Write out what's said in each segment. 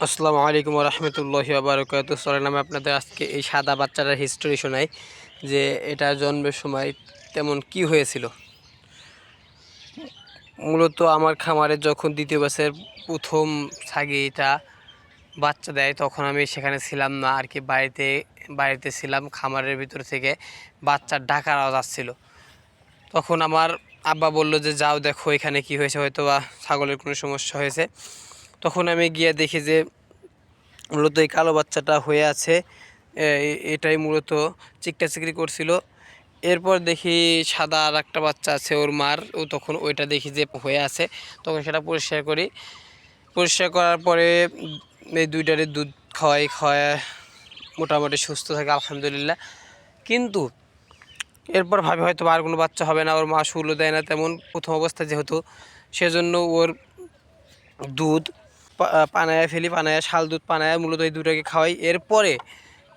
আসসালামু আলাইকুম রহমতুল্লাহি বারকাতুহু। চলেন আমি আপনাদের আজকে এই সাদা বাচ্চাটার হিস্টোরি শোনাই যে এটা জন্মের সময় তেমন কি হয়েছিল। মূলত আমার খামারে যখন দ্বিতীয় বছর প্রথম ছাগিটা বাচ্চা দেয় তখন আমি সেখানে ছিলাম না আর কি, বাড়িতে ছিলাম। খামারের ভিতর থেকে বাচ্চার ডাকার আওয়াজ আসছিল। তখন আমার আব্বা বলল যে যাও দেখো এখানে কি হয়েছে, হয়তো বা ছাগলের কোনো সমস্যা হয়েছে। তখন আমি গিয়ে দেখি যে মূলত এই কালো বাচ্চাটা হয়ে আছে, এটাই মূলত চিকটা করছিল। এরপর দেখি সাদা আর একটা বাচ্চা আছে ওর মার, ও তখন ওইটা দেখি যে হয়ে আছে। তখন সেটা পরিষ্কার করি। পরিষ্কার করার পরে এই দুইটারে দুধ খাওয়ায় মোটামুটি সুস্থ থাকে আলহামদুলিল্লাহ। কিন্তু এরপর ভাবে হয়তো আর কোনো বাচ্চা হবে না, ওর মা শুলো দেয় না তেমন প্রথম অবস্থা যেহেতু, সেজন্য ওর দুধ পানায় ফেলি, পানায় শাল দুধ পানায় মূলত এই দুটাকে খাওয়াই। এরপরে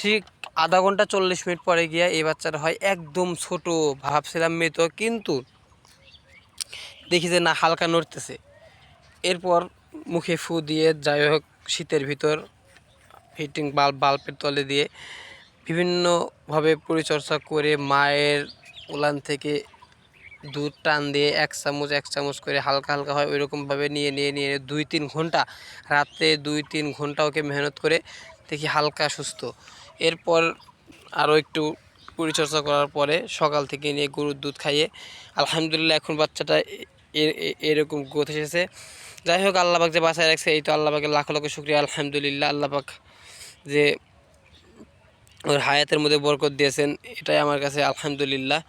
ঠিক আধা ঘন্টা 40 মিনিট পরে গিয়ে এই বাচ্চাটা হয় একদম ছোট। ভাবছিলাম মৃত, কিন্তু দেখি যে না, হালকা নড়তেছে। এরপর মুখে ফু দিয়ে যাই হোক শীতের ভিতর হিটিং বাল্বের তলে দিয়ে বিভিন্নভাবে পরিচর্যা করে মায়ের উলান থেকে দুধ টান দিয়ে এক চামচ করে হালকা হালকা হয় ওইরকমভাবে নিয়ে 2-3 ঘন্টা, রাতে 2-3 ঘন্টা ওকে মেহনত করে দেখি হালকা সুস্থ। এরপর আরও একটু পরিচর্যা করার পরে সকাল থেকে নিয়ে গরুর দুধ খাইয়ে আলহামদুলিল্লাহ এখন বাচ্চাটা এরকম গ্রোথ এসেছে। যাই হোক আল্লাহ পাক যে বাঁচায় রাখছে, এই তো আল্লাহ পাকের লাখ লাখ শুকরিয়া আলহামদুলিল্লাহ। আল্লাহ পাক যে ওর হায়াতের মধ্যে বরকত দিয়েছেন, এটাই আমার কাছে আলহামদুলিল্লাহ।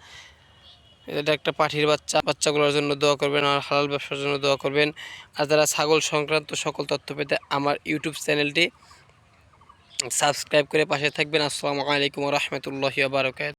এটা একটা পাঠির বাচ্চাগুলোর জন্য দোয়া করবেন, আর হালাল ব্যবসার জন্য দোয়া করবেন। আর যারা ছাগল সংক্রান্ত সকল তথ্য পেতে আমার ইউটিউব চ্যানেলটি সাবস্ক্রাইব করে পাশে থাকবেন। আসসালামু আলাইকুম ওয়া রাহমাতুল্লাহি ওয়া বারাকাতুহু।